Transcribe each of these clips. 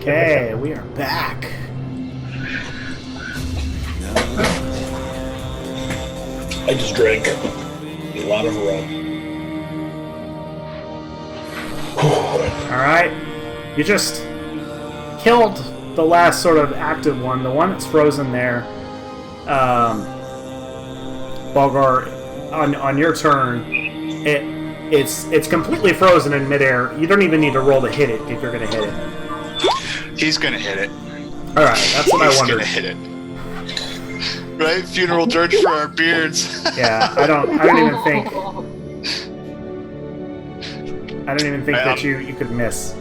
Okay, we are back. I just drank a lot of rum. Alright. You just killed the last sort of active one, the one that's frozen there. Bulgar, on your turn, it's completely frozen in midair. You don't even need to roll to hit it if you're going to hit it. He's going to hit it. Alright, that's what I wondered. He's going to hit it. Right? Funeral dirge for our beards. Yeah, I don't even think... I don't even think that you could miss.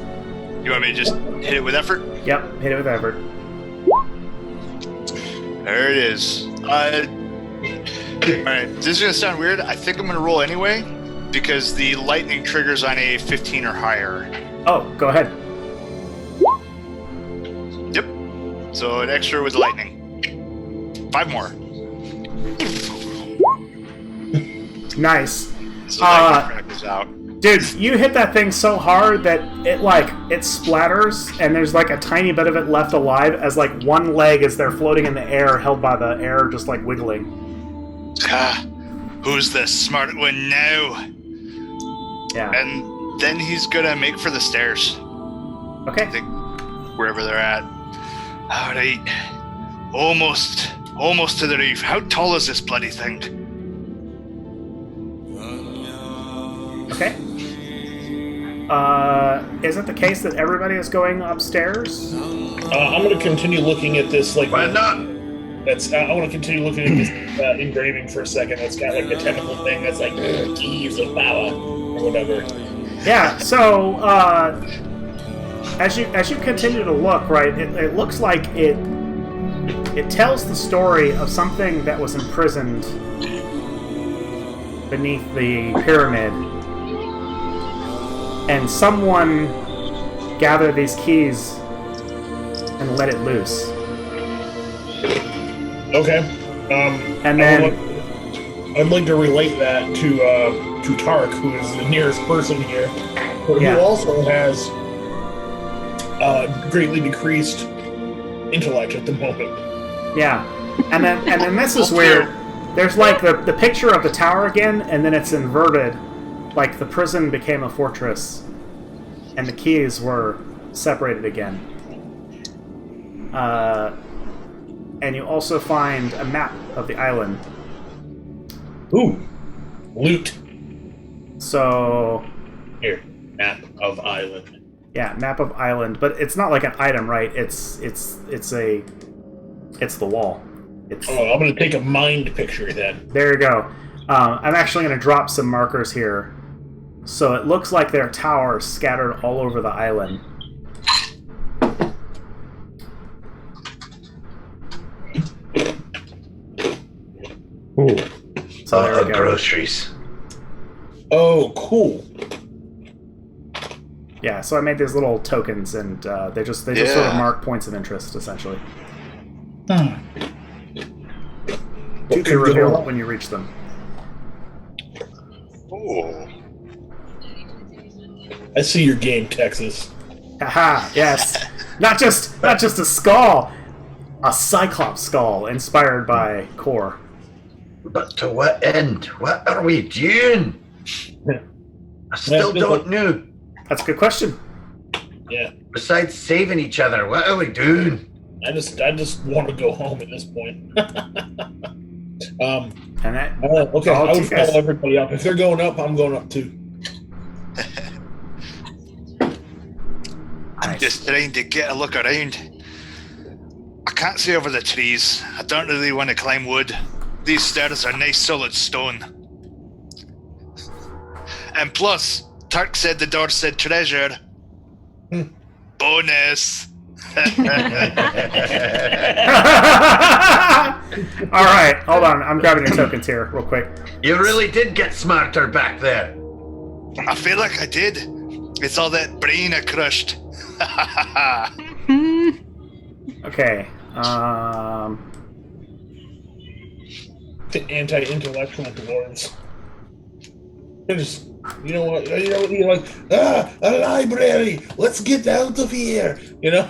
You want me to just hit it with effort? Yep, hit it with effort. There it is. Alright, this is going to sound weird. I think I'm going to roll anyway, because the lightning triggers on a 15 or higher. Oh, go ahead. Yep. So an extra with the lightning. 5 more. Nice. So lightning crackles out. Dude, you hit that thing so hard that it splatters, and there's like a tiny bit of it left alive as like one leg is there floating in the air, held by the air, just like wiggling. Who's the smart one now? Yeah. And then he's gonna make for the stairs. Okay. I think wherever they're at. Alright. Almost to the roof. How tall is this bloody thing? Okay. Is it the case that everybody is going upstairs? I'm going to continue looking at this, like... Why not? I want to continue looking at this engraving for a second. That's got, like, a tentacle thing that's like, keys of power, or whatever. Yeah, so, as you continue to look, right, it looks like it tells the story of something that was imprisoned beneath the pyramid. And someone gathered these keys and let it loose. Okay. And then I'd like to relate that to Tark, who is the nearest person here, but Yeah. who also has greatly decreased intellect at the moment. yeah, and then this is weird. There's like the picture of the tower again, and then it's inverted. Like the prison became a fortress, and the keys were separated again. And you also find a map of the island. Ooh, loot. So, Here, map of island. yeah, map of island, but it's not like an item, right? It's the wall. I'm gonna take a mind picture then. There you go. I'm actually going to drop some markers here. So it looks like there are towers scattered all over the island. Ooh. So there we go. Groceries. Oh, cool. Yeah, so I made these little tokens, and they just sort of mark points of interest, essentially. To be revealed when you reach them. Ooh. I see your game, Texas. Haha, yes. Not just a skull, a cyclops skull inspired by Core. But to what end? What are we doing? I still don't know. That's a good question. Yeah. Besides saving each other, what are we doing? I just want to go home at this point. And that okay, I would follow everybody up. If they're going up, I'm going up too. I'm just trying to get a look around. I can't see over the trees. I don't really want to climb wood. These stairs are nice solid stone. And plus, Turk said the door said treasure. Bonus. Alright, hold on. I'm grabbing your tokens here, real quick. You really did get smarter back there. I feel like I did. It's all that brain I crushed. Okay, The anti-intellectual dwarves. They're just You know what? You're like, a library. Let's get out of here. You know.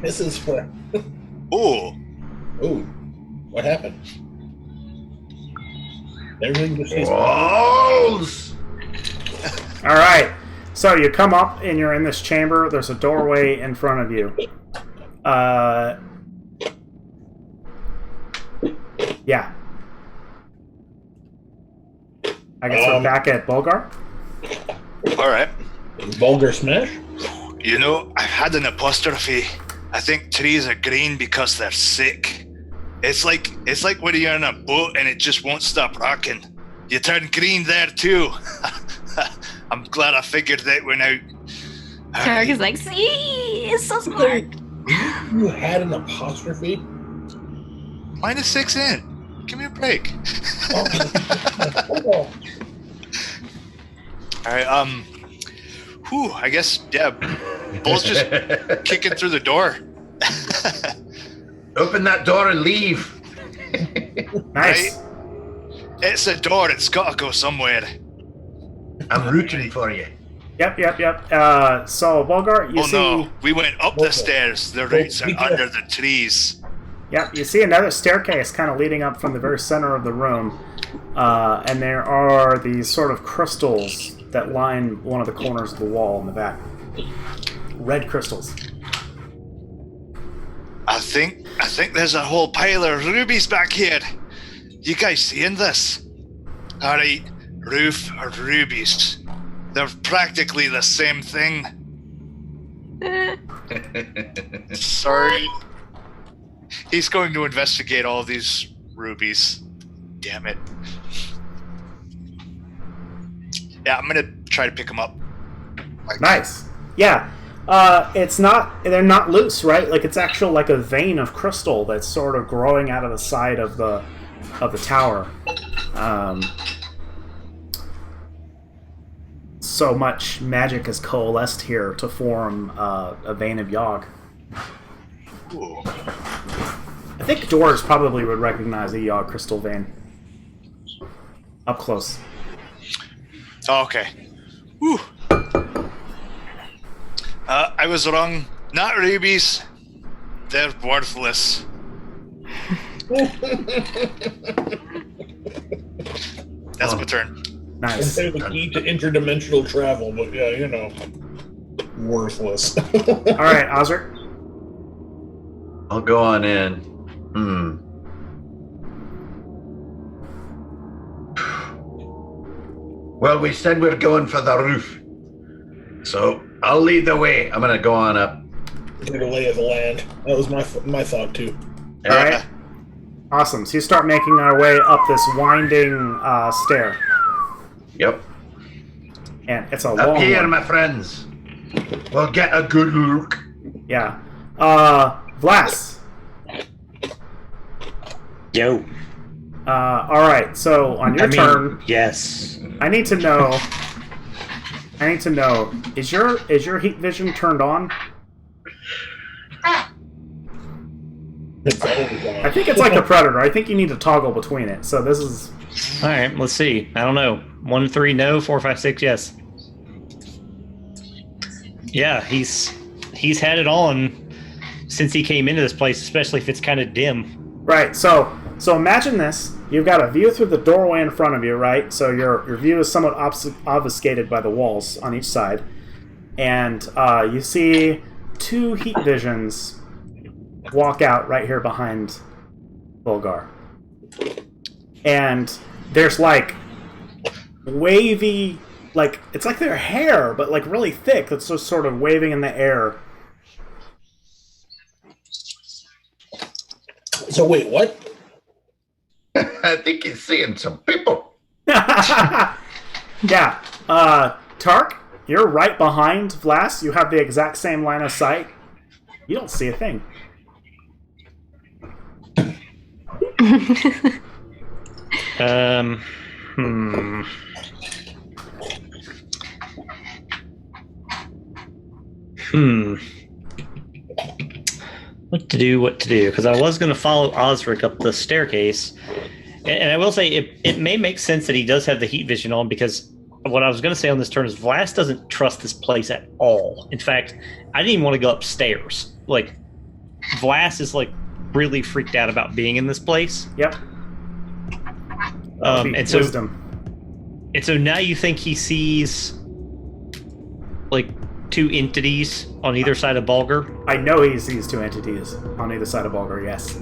This is for. Oh, Oh, what happened? Everything just stays. Walls! All right. So you come up and you're in this chamber. There's a doorway in front of you. Yeah. I guess we're back at Bulgar. all right. Vulgar smash. You know, I've had an apostrophe. I think trees are green because they're sick. It's like when you're in a boat and it just won't stop rocking. You turn green there too. I'm glad I figured that one out. Tarek is like, see, it's so smart. You had an apostrophe. -6 in. Give me a break. Oh. All right. Whew. I guess Bull's just kicking through the door. Open that door and leave. Nice. Right? It's a door. It's got to go somewhere. I'm rooting for you. Yep. So, Bulgar, you see... No, we went up the stairs. The roots are be careful. under the trees. Yep, you see another staircase kind of leading up from the very center of the room. And there are these sort of crystals that line one of the corners of the wall in the back. Red crystals. I think there's a whole pile of rubies back here. You guys seeing this? All right, roof or rubies. They're practically the same thing. Sorry. He's going to investigate all these rubies. Damn it. Yeah, I'm gonna try to pick them up. Nice. Yeah. They're not loose, right? Like it's actual like a vein of crystal that's sort of growing out of the side of the tower. So much magic has coalesced here to form a vein of Yogg. Ooh. I think dwarves probably would recognize a Yogg crystal vein. Up close. Oh, okay. Whew. I was wrong. Not rubies. They're worthless. That's my turn. Nice. They're the key to interdimensional travel, but yeah, you know, worthless. All right, Osric. I'll go on in. Well, we said we're going for the roof. So I'll lead the way. I'm going to go on up. Get a lay of the land. That was my thought too. All right. Awesome. So you start making our way up this winding stair. Yep. And it's a Up long here, one. my friends. We'll get a good look. Yeah. Vlas. Yo. All right. So on your turn, yes. I need to know. Is your heat vision turned on? I think it's like a predator. I think you need to toggle between it. So this is. All right, let's see. I don't know. 1, 3, no. 4, 5, 6, yes. Yeah, he's had it on since he came into this place, especially if it's kind of dim. Right. So imagine this. You've got a view through the doorway in front of you, right? So your view is somewhat obfuscated by the walls on each side, and you see 2 heat visions walk out right here behind Bulgar. And there's like wavy, like it's like their hair, but like really thick. That's just sort of waving in the air. So wait, what? I think he's seeing some people. Yeah. Tark, you're right behind Vlas. You have the exact same line of sight. You don't see a thing. What to do, because I was going to follow Osric up the staircase And I will say it may make sense that he does have the heat vision on, because what I was going to say on this turn is Vlas doesn't trust this place at all. In fact, I didn't even want to go upstairs. Like, Vlas is like really freaked out about being in this place. Yep. And so wisdom. And so now you think he sees like two entities on either side of Bulgar? I know he sees two entities on either side of Bulgar, yes.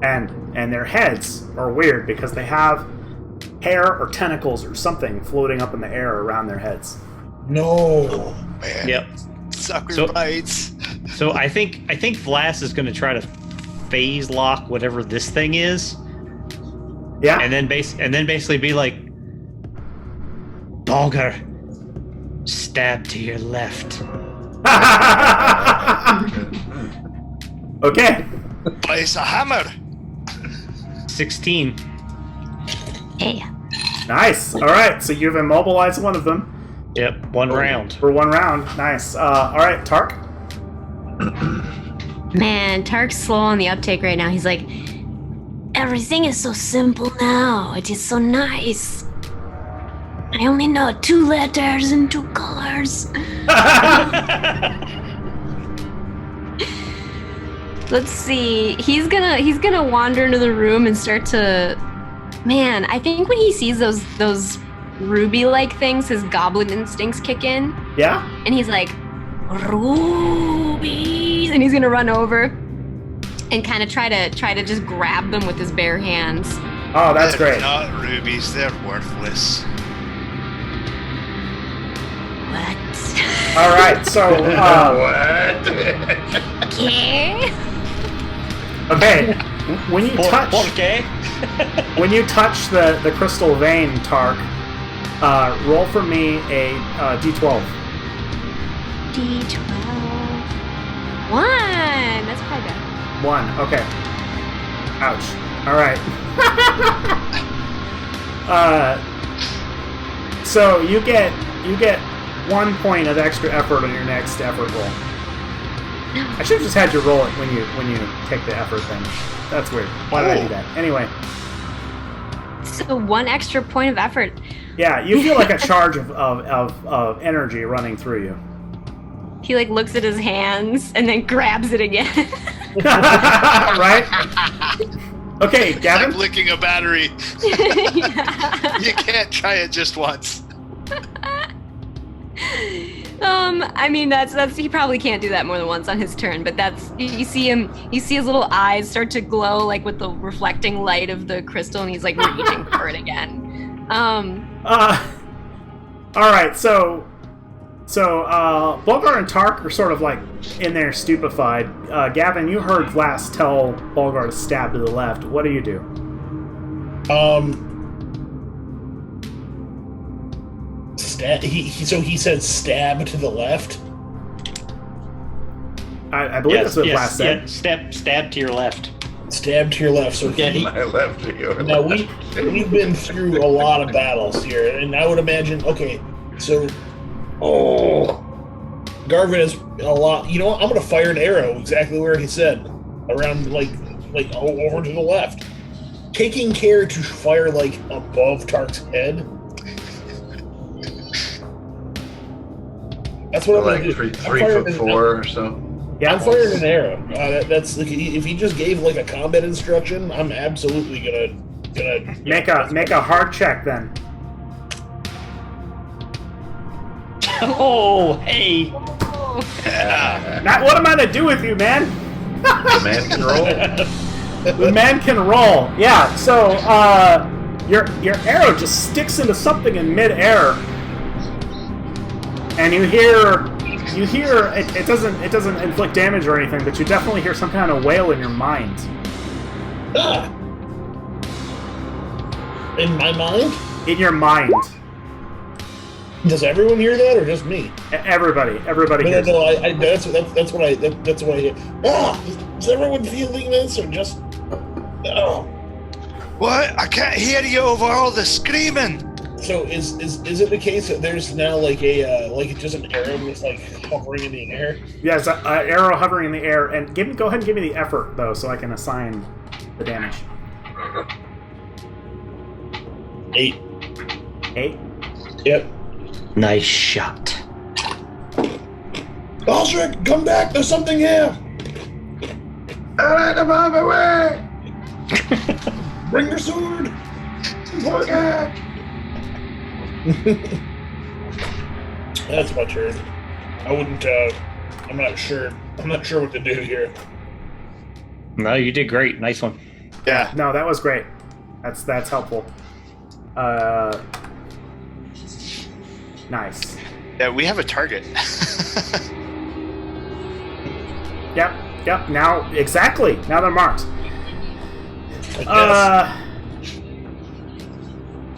And their heads are weird because they have hair or tentacles or something floating up in the air around their heads. No. Man. Yep. Sucker bites. So I think Vlas is going to try to phase lock whatever this thing is. Yeah. And then basically be like, Bulgar, stab to your left. Okay. Place a hammer. 16. Hey. Nice. All right. So you've immobilized one of them. Yep, one round. For one round. Nice. All right, Tark. Man, Tark's slow on the uptake right now. He's like, everything is so simple now. It is so nice. I only know 2 letters and 2 colors. Let's see. He's gonna wander into the room and start to. Man, I think when he sees those ruby-like things, his goblin instincts kick in. Yeah. And he's like, rubies, and he's gonna run over and kind of try to just grab them with his bare hands. Oh, that's They're great. not rubies. They're worthless. What? All right. So. What? Okay. Okay. When you touch. Okay. When you touch the crystal vein, Tark, roll for me a d12. D12. 1. That's probably better. 1. Okay. Ouch. All right. So you get 1 point of extra effort on your next effort roll. I should have just had you roll it when you take the effort thing. That's weird. Why did I do that? Anyway. So 1 extra point of effort. Yeah, you feel like a charge of energy running through you. He like looks at his hands and then grabs it again. Right? Okay, Gavin. Like licking a battery. Yeah. You can't try it just once. I mean that's he probably can't do that more than once on his turn, but that's you see his little eyes start to glow like with the reflecting light of the crystal, and he's like reaching for it again. All right, so Bulgar and Tark are sort of like in there stupefied. Gavin, you heard Vlas tell Bulgar to stab to the left. What do you do? So he said stab to the left. I believe that's what Vlas said. Yeah, stab to your left. Stab to your left. So My left to your now left. we've been through a lot of battles here, and I would imagine. Okay, so Garvin is a lot. You know what? I'm gonna fire an arrow exactly where he said, around like over to the left, taking care to fire like above Tark's head. That's what I'm Like gonna do. 3'4" or so. Yeah, I'm firing an arrow. That's like, if he just gave like a combat instruction, I'm absolutely gonna make a hard check then. Oh, hey. Matt, what am I to do with you, man? The man can roll. The man can roll. Yeah. So your arrow just sticks into something in midair, and you hear it doesn't inflict damage or anything, but you definitely hear some kind of wail in your mind. In my mind? In your mind. Does everyone hear that, or just me? Everybody hears No. it. That's what I hear. Is everyone feeling this, or just? Oh. What? I can't hear you over all the screaming. So is it the case that there's now like a just an arrow that's like hovering in the air? Yeah, it's an arrow hovering in the air, and go ahead and give me the effort though, so I can assign the damage. 8. 8. Yep. Nice shot. Baldric, come back! There's something here! Alright, I'm on my way! Bring your sword! Okay. That's my turn. I wouldn't, I'm not sure. I'm not sure what to do here. No, you did great. Nice one. Yeah. No, that was great. That's helpful. Nice. Yeah, we have a target. Yep. Now, exactly. Now they're marked. I guess.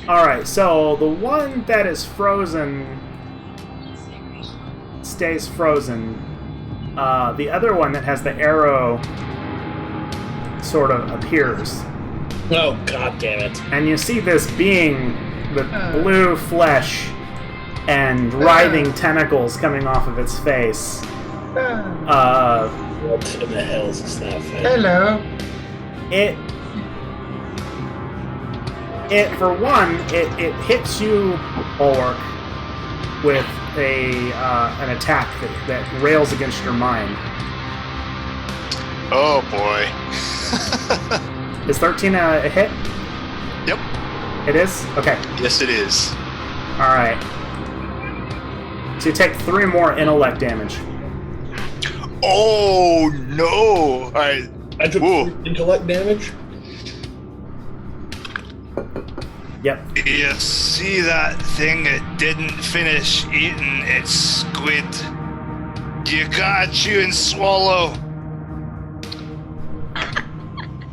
Alright, so the one that is frozen stays frozen. The other one that has the arrow sort of appears. Oh, god damn it. And you see this being with blue flesh and writhing tentacles coming off of its face. What in the hell is this now? Hello. It for one, it hits you, Ulrich, with an attack that rails against your mind. Oh boy. Is 13 a hit? Yep. It is? Okay. Yes, it is. Alright. So you take 3 more intellect damage. Oh no! Alright. I took Whoa. intellect damage. Yep. You see that thing that didn't finish eating its squid? You gotta chew and swallow.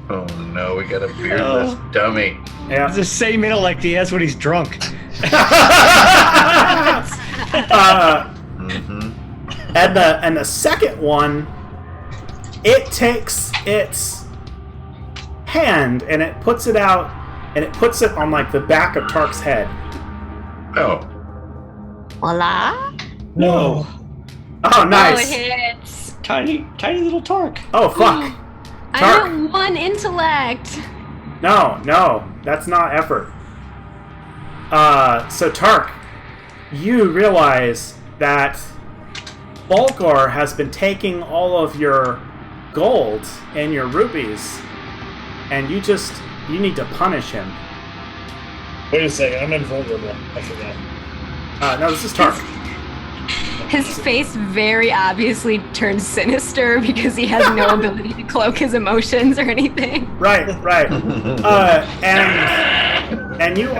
Oh no, we gotta beardless dummy. Yeah. It's the same intellect he has when he's drunk. And the second one, it takes its hand and it puts it out and it puts it on like the back of Tark's head. Oh. Voila! No. Oh, nice. Oh, it hits. Tiny little Tark. Oh, fuck. I Tark. got 1 intellect. No, that's not effort. So Tark, you realize that Bulgar has been taking all of your gold and your rupees, and you need to punish him. Wait a second, I'm invulnerable. I forgot. No, this is Tark. His face very obviously turns sinister because he has no ability to cloak his emotions or anything. Right. And you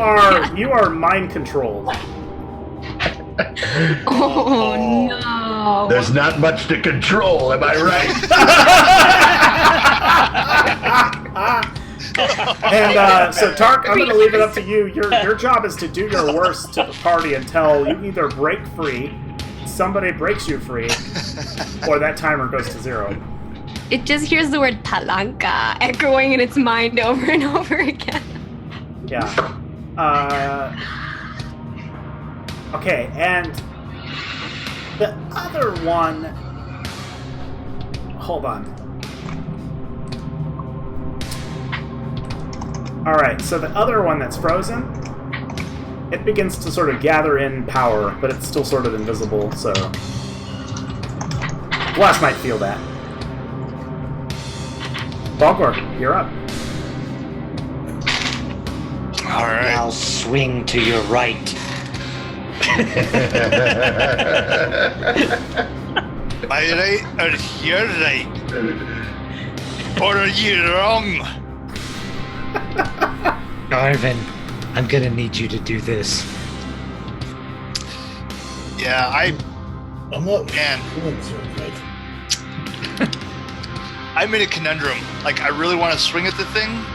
are mind controlled. Oh no! There's not much to control, am I right? And so Tark, I'm going to leave it up to you. Your job is to do your worst to the party until you either break free, somebody breaks you free, or that timer goes to 0. It just hears the word palanca echoing in its mind over and over again. Yeah. Okay, and the other one... Hold on. Alright, so the other one that's frozen, it begins to sort of gather in power, but it's still sort of invisible, so... Blast might feel that. Bulgar, you're up. Alright. I'll swing to your right. My right or your right? Or are you wrong? Arvin, I'm gonna need you to do this. Yeah, I'm not Man. feeling so good. I'm in a conundrum. Like, I really want to swing at the thing,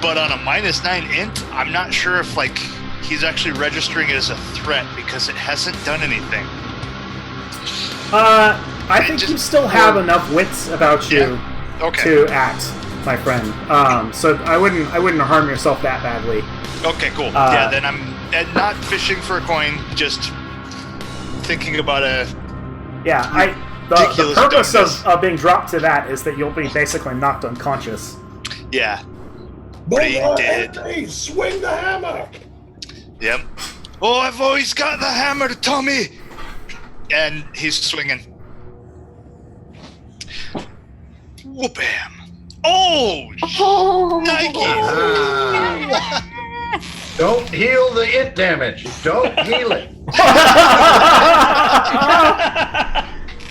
but on a -9 int, I'm not sure if, like, he's actually registering it as a threat because it hasn't done anything. I think you still have enough wits about you to act, my friend. So I wouldn't harm yourself that badly. Okay, cool. Yeah, then I'm not fishing for a coin, just thinking about a... Yeah, the Ridiculous purpose dumbness. of being dropped to that is that you'll be basically knocked unconscious. Yeah. Brain Bulldog dead. Henry, swing the hammer. Yep. Oh, I've always got the hammer, Tommy. And he's swinging. Whoop-bam. Oh, Nike. Don't heal the it damage. Don't heal it.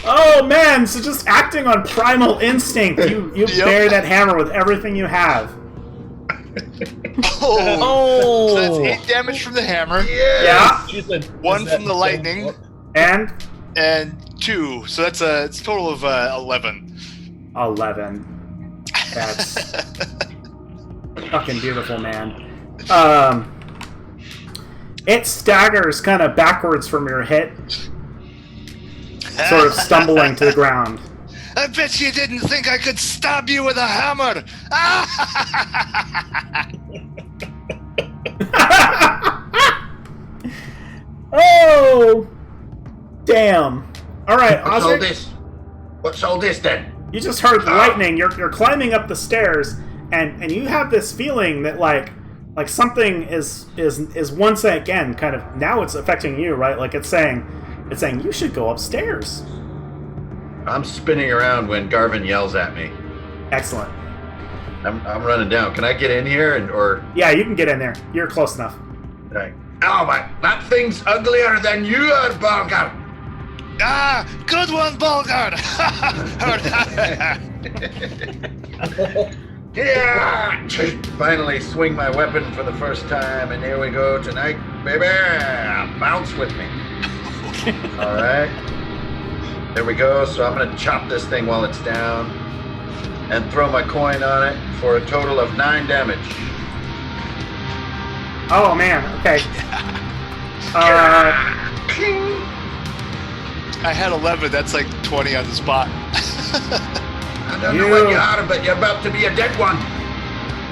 Oh man, so just acting on primal instinct, you Yep. bury that hammer with everything you have. Oh. So that's 8 damage from the hammer. Yeah. She said, 1 "Is that from the lightning. And And 2. So that's it's a total of 11. 11. That's fucking beautiful, man. It staggers kind of backwards from your hit, sort of stumbling to the ground. I bet you didn't think I could stab you with a hammer. Oh, damn. All right, What's all Osric, this? What's all this then? you just heard the lightning. You're climbing up the stairs, and you have this feeling that like something is once again kind of now it's affecting you, right? Like it's saying you should go upstairs. I'm spinning around when Garvin yells at me. Excellent. I'm running down. Can I get in here or? Yeah, you can get in there. You're close enough. Like, oh my! That thing's uglier than you are, Bulgar. Good one, Bulgar. Yeah! Finally swing my weapon for the first time, and here we go tonight, baby! Bounce with me. All right. There we go. So I'm going to chop this thing while it's down and throw my coin on it for a total of 9 damage. Oh man. Okay. I had 11. That's like 20 on the spot. I don't know what you are, but you're about to be a dead one.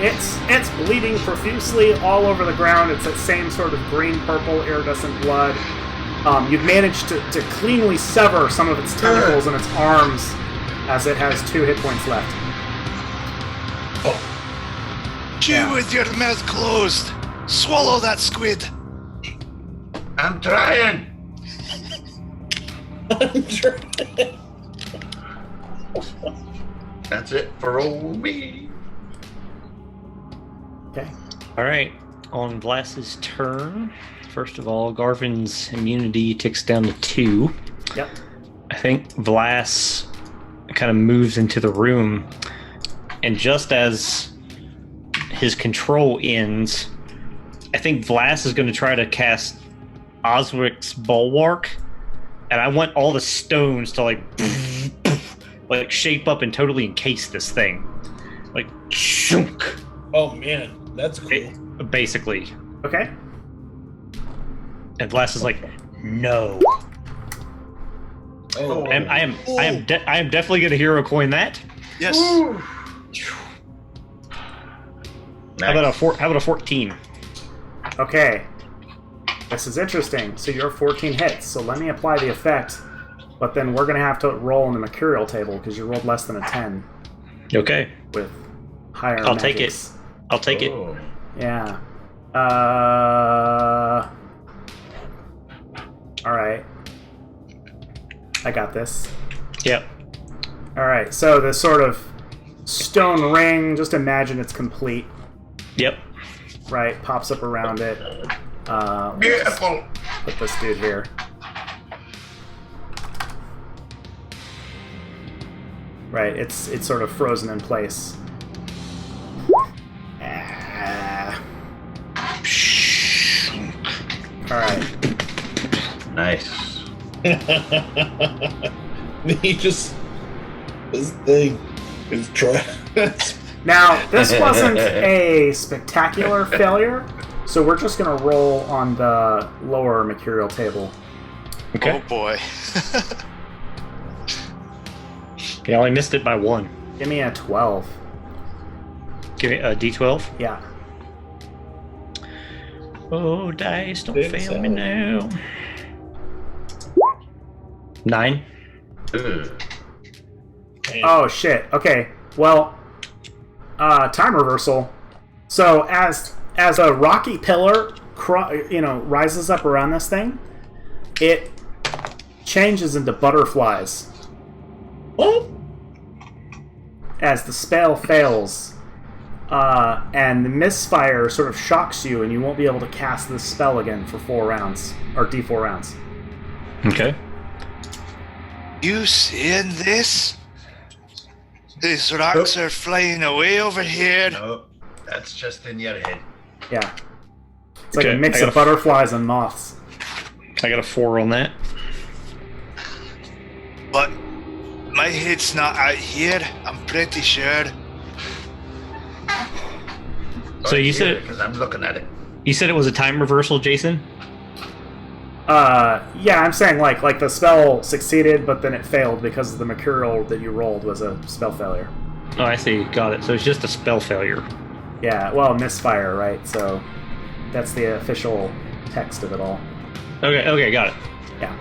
It's bleeding profusely all over the ground. It's that same sort of green-purple iridescent blood. You've managed to cleanly sever some of its tentacles and its arms as it has 2 hit points left. Chew with your mouth closed. Swallow that squid. I'm trying. That's it for old me. Okay. All right, on Vlas's turn. First of all, Garvin's immunity ticks down to 2. Yep. I think Vlas kind of moves into the room, and just as his control ends, I think Vlas is going to try to cast Osric's Bulwark, and I want all the stones to like shape up and totally encase this thing, like chunk. Oh man, that's cool. Basically. Okay. And Vlas is like, no. Oh, I am definitely going to hero coin that. Yes. How about a 14? Okay. This is interesting. So you're 14 hits. So let me apply the effect, but then we're going to have to roll in the mercurial table because you rolled less than a 10 Okay. with higher I'll take it. magics. I'll take it. Oh. Yeah. Alright. I got this. Yep. Alright, so this sort of stone ring, just imagine it's complete, Yep. right? Pops up around it. Let's Beautiful. put this dude here. Right, it's sort of frozen in place. Alright. Nice. He just this thing is trash. Now, this wasn't a spectacular failure, so we're just going to roll on the lower mercurial table. Okay. Oh boy. You only missed it by 1. Give me a 12. Give me a D12. Yeah. Oh, dice, don't Big fail me salad. now. 9. Ugh. Oh, shit. Okay. Well, time reversal. So as a rocky pillar, rises up around this thing, it changes into butterflies. What? As the spell fails, and the misfire sort of shocks you, and you won't be able to cast this spell again for 4 rounds, or D4 rounds. Okay. You seeing this? These rocks are flying away over here. No, that's just in your head. Yeah. It's like Okay, a mix I got of butterflies and moths. I got a 4 on that. But my head's not out here, I'm pretty sure. So you said because I'm looking at it. you said it was a time reversal, Jason? Yeah, I'm saying like the spell succeeded, but then it failed because the mercurial that you rolled was a spell failure. Oh, I see. Got it. So it's just a spell failure. Yeah, well, misfire, right? So that's the official text of it all. Okay, got it. Yeah.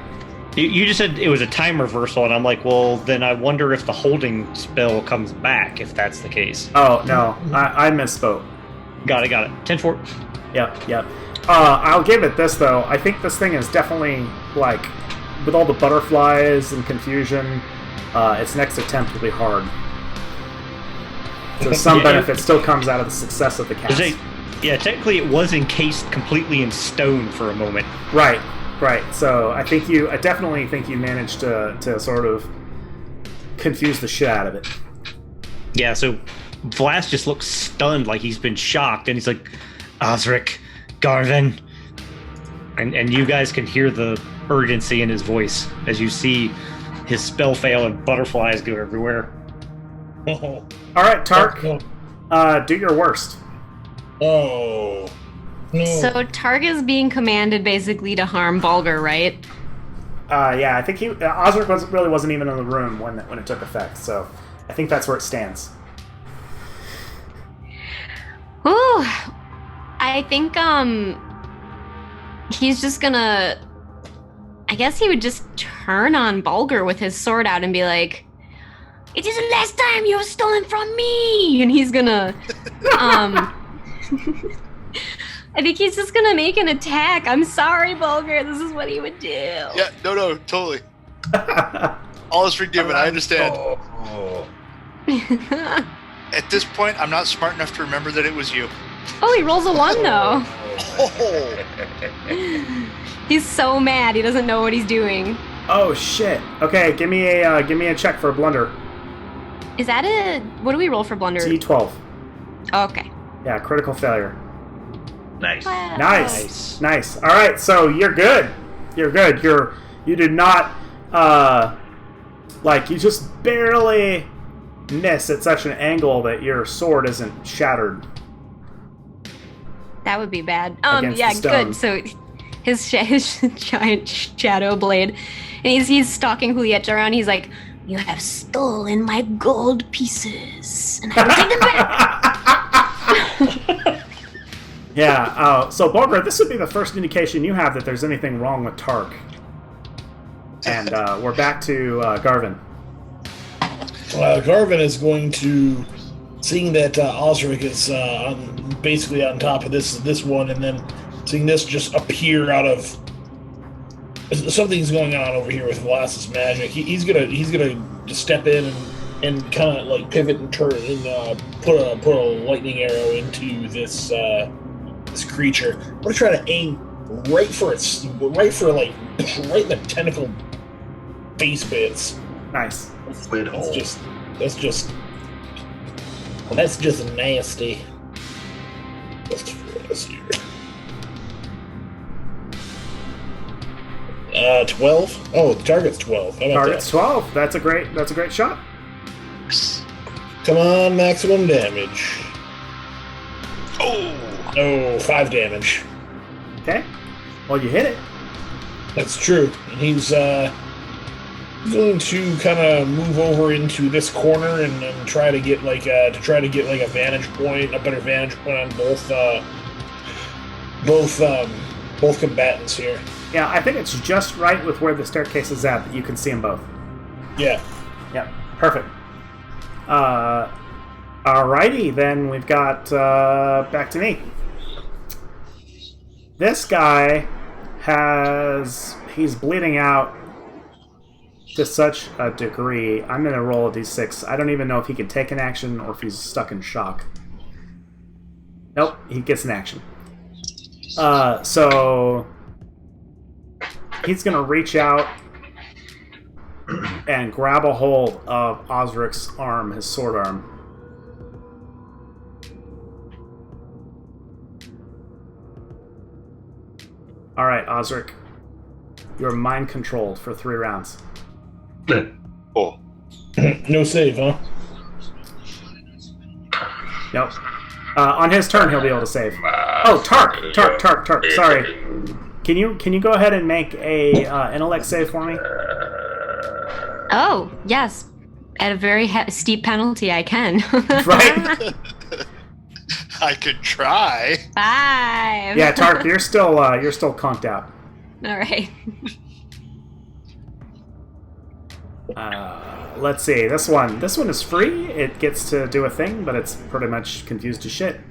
You just said it was a time reversal, and I'm like, well, then I wonder if the holding spell comes back, if that's the case. Oh, no, I misspoke. Got it. 10-4. Yep. I'll give it this, though. I think this thing is definitely, like, with all the butterflies and confusion, its next attempt will be hard. So some benefit still comes out of the success of the cast. Yeah, technically it was encased completely in stone for a moment. Right. So I definitely think you managed to sort of confuse the shit out of it. Yeah, so Vlast just looks stunned, like he's been shocked, and he's like, Osric, Garvin. And you guys can hear the urgency in his voice as you see his spell fail and butterflies go everywhere. All right, Tark, do your worst. Oh. No. So Targ is being commanded basically to harm Bulgur, right? Yeah, I think Osric wasn't even in the room when it took effect, so I think that's where it stands. Ooh, I think he's just gonna. I guess he would just turn on Bulgur with his sword out and be like, "It is the last time you have stolen from me," and he's gonna. I think he's just gonna make an attack. I'm sorry, Bulgur. This is what he would do. Yeah, no, totally. All is forgiven, I understand. Oh. At this point, I'm not smart enough to remember that it was you. Oh, he rolls a 1 though. Oh. He's so mad. He doesn't know what he's doing. Oh shit. Okay, give me a check for a blunder. Is that a? What do we roll for blunder? D12. Okay. Yeah, critical failure. Nice. Wow. Nice. All right, so you're good. You did not you just barely miss at such an angle that your sword isn't shattered. That would be bad. Against Yeah, the stone. good. So his giant shadow blade, and he's stalking Juliette around. He's like, "You have stolen my gold pieces, and I will take them back." Yeah, so Bulgur, this would be the first indication you have that there's anything wrong with Tark. And we're back to Garvin. Garvin is going to, seeing that Osric is basically on top of this one, and then seeing this just appear out of something's going on over here with Vlast's magic. He's gonna just step in and kind of like pivot and turn and put a lightning arrow into this creature. I'm gonna try to aim right in the tentacle base bits. Nice. That's just nasty. Let's see here. 12. Oh, the target's 12. How about Target's 12. That's a great shot. Come on, maximum damage. Oh. Oh, 5 damage. Okay. Well, you hit it. That's true. And he's going to kind of move over into this corner and try to get a vantage point, a better vantage point on both combatants here. Yeah, I think it's just right with where the staircase is at that you can see them both. Yeah. Yep. Perfect. Alrighty, then we've got back to me. This guy he's bleeding out to such a degree. I'm going to roll a d6. I don't even know if he can take an action or if he's stuck in shock. Nope, he gets an action. So he's going to reach out and grab a hold of Osric's arm, his sword arm. Alright, Osric. You're mind controlled for 3 rounds. Oh. No save, huh? Nope. On his turn, he'll be able to save. Oh, Tark! Sorry. Can you go ahead and make a intellect save for me? Oh, yes. At a very steep penalty, I can. Right? I could try. 5. Yeah, Tark, you're still conked out. All right. Let's see. This one is free. It gets to do a thing, but it's pretty much confused as shit.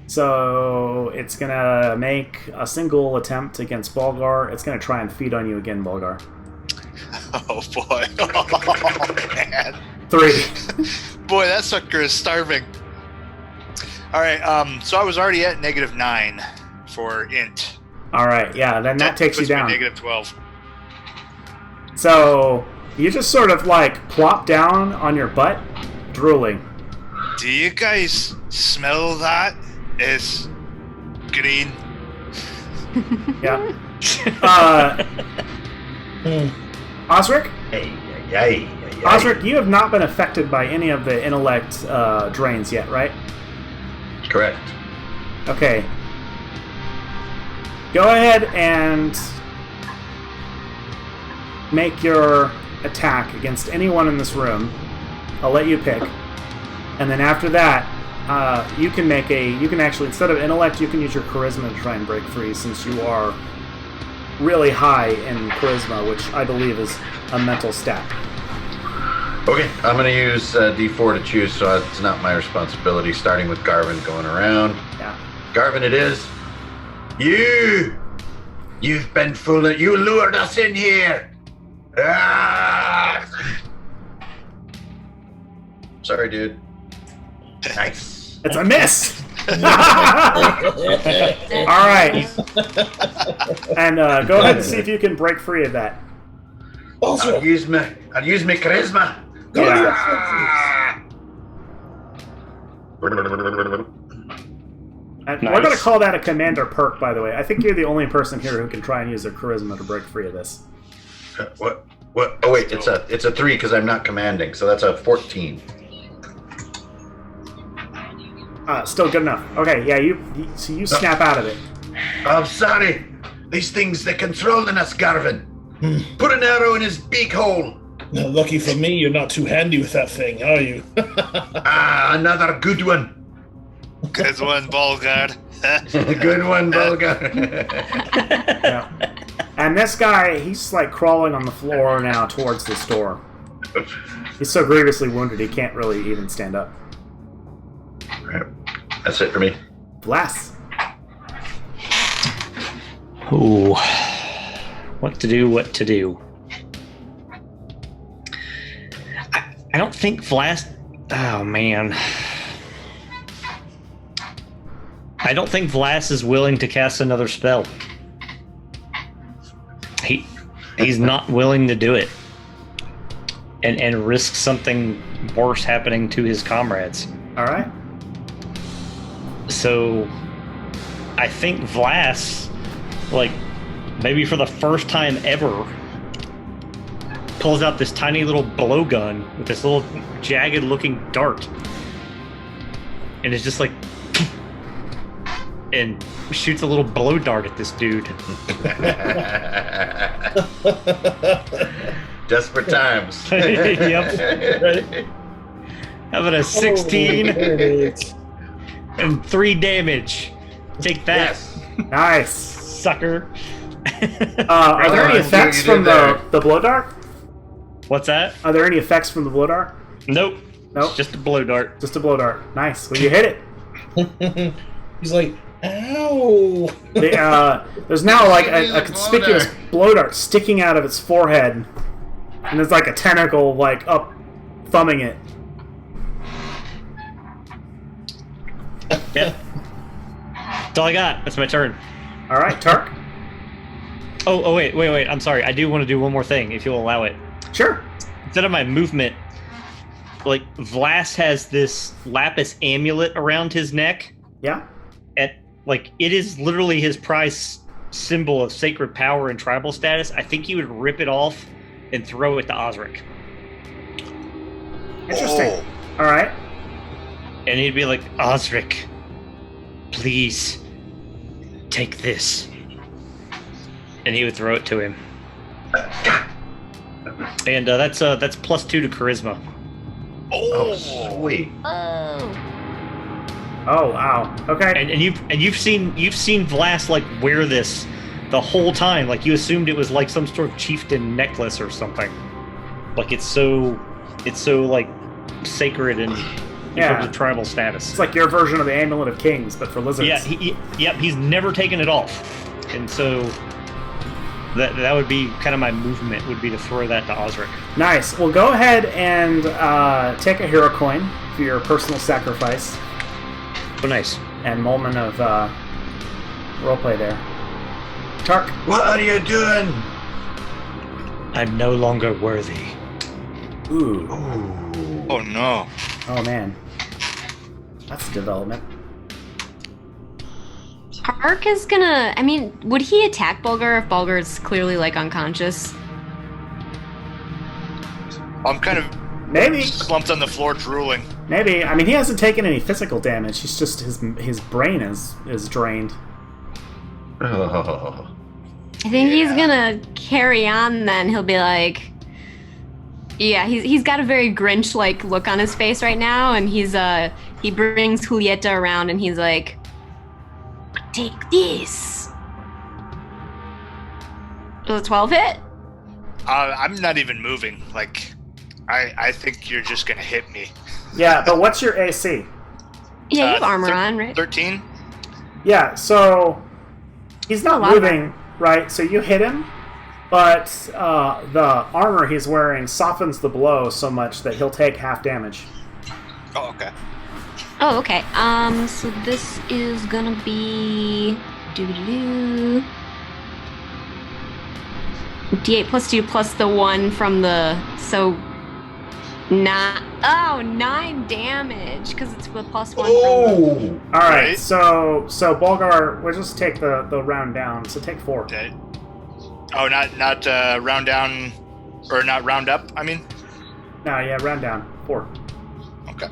So it's gonna make a single attempt against Bulgar. It's gonna try and feed on you again, Bulgar. Oh boy. Oh man. 3. Boy, that sucker is starving. Alright, so I was already at -9 for int. Alright, yeah, then that takes you puts me down. -12. So you just sort of like plop down on your butt, drooling. Do you guys smell that? It's green. Yeah. Osric? Osric, you have not been affected by any of the intellect drains yet, right? Correct. Okay. Go ahead and make your attack against anyone in this room. I'll let you pick. And then after that, you can actually, instead of intellect, you can use your charisma to try and break free, since you are really high in charisma, which I believe is a mental stat. Okay, I'm going to use D4 to choose, so it's not my responsibility, starting with Garvin going around. Yeah. Garvin it is. You've been fooling. You lured us in here. Ah! Sorry, dude. Nice. It's a miss! Alright. And go ahead and see if you can break free of that. I'll use my charisma. Yeah. And Nice. we're going to call that a commander perk, by the way. I think you're the only person here who can try and use their charisma to break free of this. What? Oh wait, it's a 3 because I'm not commanding, so that's a 14. Still good enough. Okay, yeah, you snap out of it. I'm sorry. These things, they're controlling us, Garvin. Put an arrow in his beak hole. Lucky for me, you're not too handy with that thing, are you? Another good one. Good one, Bulgar. Good one, Bulgar. Yeah. And this guy, he's like crawling on the floor now towards this door. He's so grievously wounded he can't really even stand up. Right. That's it for me. Bless. Ooh. What to do. I don't think Vlast... Oh, man. I don't think Vlast is willing to cast another spell. He's not willing to do it. And risk something worse happening to his comrades. Alright. So, I think Vlast, like, maybe for the first time ever, pulls out this tiny little blowgun with this little jagged-looking dart, and is just like, and shoots a little blow dart at this dude. Desperate times. Yep. Right. How about a 16 and 3 damage? Take that, Yes. Nice. sucker. Are there any see what effects you did from there. the blow dart? What's that? Are there any effects from the blow dart? Nope. Nope. Just a blow dart. Just a blow dart. Nice. Well, you hit it. He's like, ow. There's now like Give me a the conspicuous blow blow dart sticking out of its forehead, and there's like a tentacle like up thumbing it. Yep. That's all I got. That's my turn. All right, Tark. Oh, wait. I'm sorry. I do want to do one more thing, if you'll allow it. Sure. Instead of my movement, like, Vlast has this lapis amulet around his neck. Yeah. And, like, it is literally his prize symbol of sacred power and tribal status. I think he would rip it off and throw it to Osric. Interesting. Oh. All right. And he'd be like, Osric, please, take this. And he would throw it to him. And that's +2 to charisma. Oh, sweet. Oh wow. Okay. And you've seen Vlast like wear this the whole time. Like you assumed it was like some sort of chieftain necklace or something. Like it's so like sacred and in terms of tribal status. It's like your version of the Amulet of Kings, but for lizards. Yeah, he's never taken it off, and so that would be kind of my movement, would be to throw that to Osric. Nice. Well, go ahead and take a hero coin for your personal sacrifice. Oh, nice. And moment of roleplay there. Tark. What are you doing? I'm no longer worthy. Ooh. Oh no. Oh man. That's a development. Tark is gonna... I mean, would he attack Bulgar if Bulgar's clearly, like, unconscious? I'm kind of Maybe. slumped on the floor drooling. Maybe. I mean, he hasn't taken any physical damage. He's just his brain is drained. Oh. I think he's gonna carry on then. He'll be like... Yeah, he's got a very Grinch-like look on his face right now, and he brings Julieta around and he's like... Take this. Does a 12 hit? I'm not even moving. Like, I think you're just gonna hit me. Yeah, but what's your AC? Yeah, you have armor on, right? 13? Yeah, so he's not A lot of moving, right? So you hit him, but the armor he's wearing softens the blow so much that he'll take half damage. Oh, okay. Oh, okay. So this is gonna be D8 +2 plus the 1 from the 9 damage because it's with +1. Oh! All right, Right. so Bulgar, we'll just take the round down. So take 4. Okay. Oh, not round down, or not round up, I mean? No, yeah, round down 4. Okay.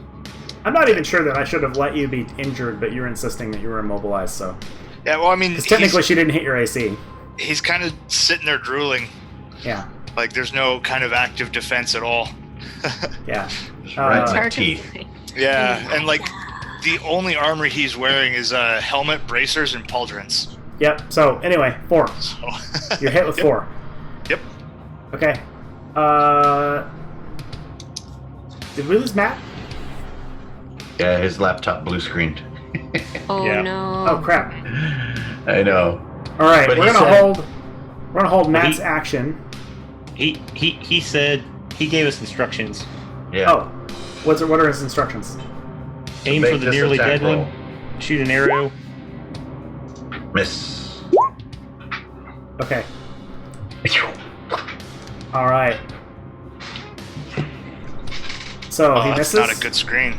I'm not even sure that I should have let you be injured, but you're insisting that you were immobilized. So Yeah, well, I mean, because technically she didn't hit your AC. he's kind of sitting there drooling. Yeah, Like, there's no kind of active defense at all. yeah. Right in my Tark is teeth. like, Yeah, and like, the only armor he's wearing is a helmet, bracers, and pauldrons. Yep. So anyway, 4. So You're hit with 4. Yep. Okay. Did we lose Matt? Yeah, his laptop blue screened. Oh Yeah. no. Oh crap! I know. All right, But we're he gonna said- hold Matt's action. He said he gave us instructions. Yeah. Oh, what are his instructions? Aim Make for the this nearly attack dead roll. one. Shoot an arrow. Miss. Okay. All right. So oh, he that's misses. not a good screen.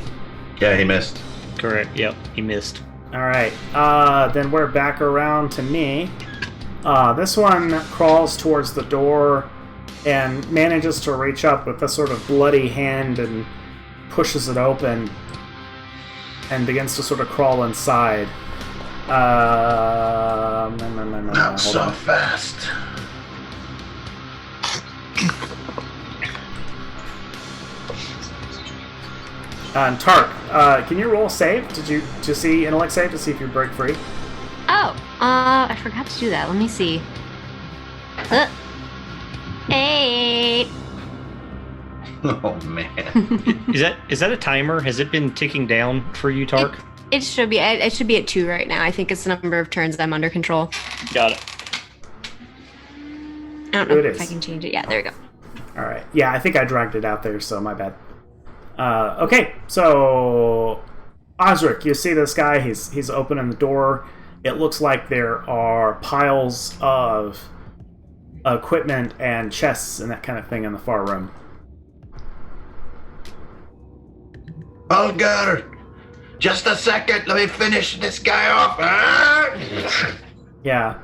Yeah, he missed. Correct. Yep. He missed. All right. Then we're back around to me. This one crawls towards the door and manages to reach up with a sort of bloody hand and pushes it open and begins to sort of crawl inside. Not Hold so on. fast. And Tark, can you roll a save? Did you see intellect save to see if you break free? Oh, I forgot to do that. Let me see. 8. Oh man. Is that a timer? Has it been ticking down for you, Tark? It should be. It should be at 2 right now. I think it's the number of turns I'm under control. Got it. I don't know It if is. I can change it. Yeah, there we go. All right. Yeah, I think I dragged it out there, so my bad. Okay, so Osric, you see this guy. He's opening the door. It looks like there are piles of equipment and chests and that kind of thing in the far room. Bulgar, just a second. Let me finish this guy off. Ah! Yeah.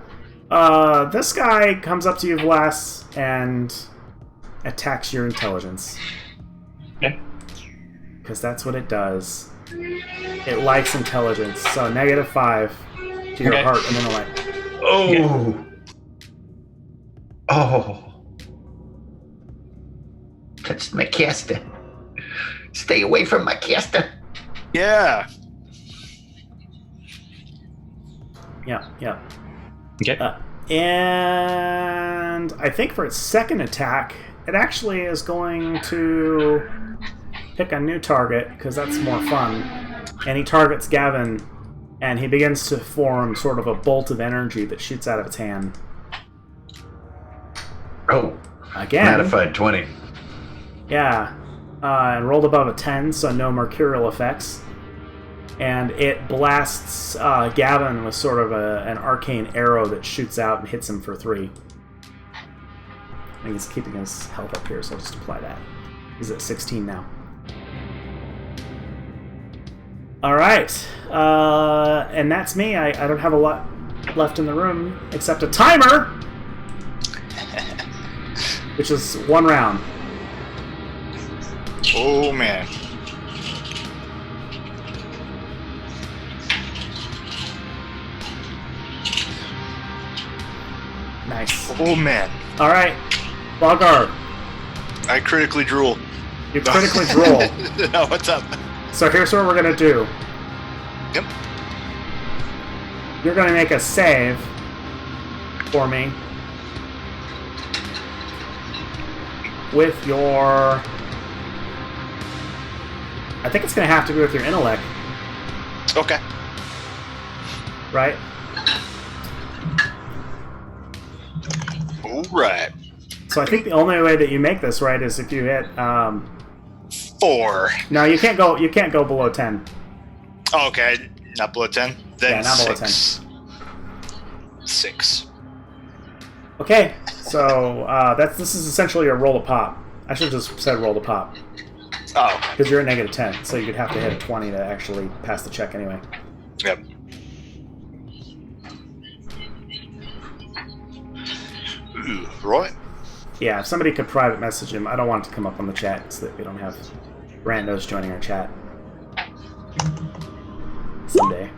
This guy comes up to you, Vlas, and attacks your intelligence. Okay. Because that's what it does. It likes intelligence. So -5 to your Okay. heart and intellect. Oh. Oh. Touched my caster. Stay away from my caster. Yeah. Yeah. Okay. And I think for its second attack, it actually is going to pick a new target, because that's more fun. And he targets Gavin, and he begins to form sort of a bolt of energy that shoots out of its hand. Oh. Again. Modified 20. Yeah. And rolled above a 10, so no mercurial effects. And it blasts Gavin with sort of an arcane arrow that shoots out and hits him for 3. I think he's keeping his health up here, so I'll just apply that. He's at 16 now. Alright. And that's me. I don't have a lot left in the room except a timer! Which is 1 round. Oh man. Nice. Oh man. Alright. Bulgar, I critically drool. you critically drool. No, what's up? So here's what we're gonna do. Yep. You're gonna make a save for me with your... I think it's gonna have to be with your intellect, Okay. right? All right. So I think the only way that you make this right is if you hit... 4. no, you can't go below 10. Oh, okay. Not below 10. Then Yeah, not below 6. 6. Okay, so this is essentially a roll to pop. I should have just said roll to pop. Oh, okay. Because you're at -10, so you'd have to hit a 20 to actually pass the check anyway. Yep. Ooh, right. Yeah, if somebody could private message him, I don't want it to come up on the chat so that we don't have randos joining our chat. Someday.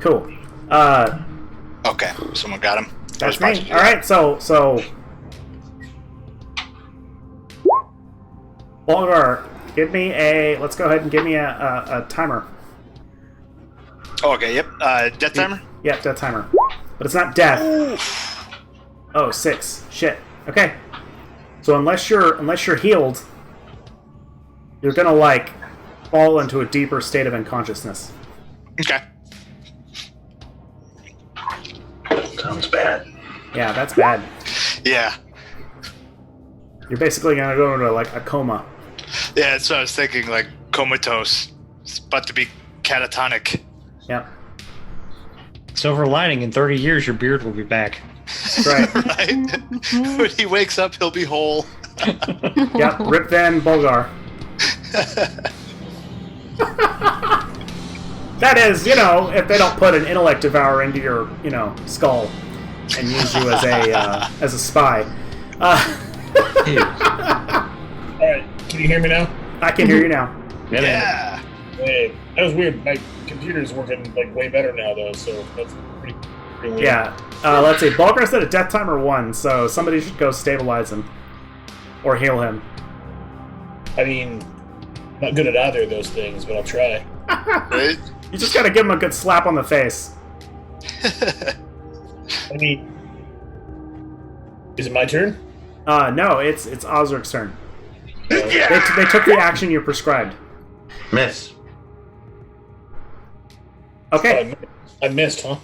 Cool. Okay, someone got him. That's me. Alright, so... Bulgar, give me a... Let's go ahead and give me a timer. Oh, okay, yep. Death timer? Yep, death timer. But it's not death. Oof. Oh, 6. Shit. Okay. So unless you're healed, you're gonna, like, fall into a deeper state of unconsciousness. Okay. Sounds bad. Yeah, that's bad. Yeah. You're basically gonna go into, like, a coma. Yeah, that's what I was thinking, like, comatose. It's about to be catatonic. Yep. Silver lining, in 30 years, your beard will be back. That's right. Right? When he wakes up, he'll be whole. Yep, Rip Van Bulgar. That is, if they don't put an intellect devourer into your, skull and use you as a spy. Alright, can you hear me now? I can hear you now. Yeah. Hey, that was weird. My computer's working like way better now though, so that's pretty weird. Yeah. Let's see. Bulgar said a death timer 1, so somebody should go stabilize him. Or heal him. I mean, not good at either of those things, but I'll try. Right? You just gotta give him a good slap on the face. I mean, is it my turn? No, it's Osric's turn. Yeah! They took the action you prescribed. Miss. Okay. I missed, huh?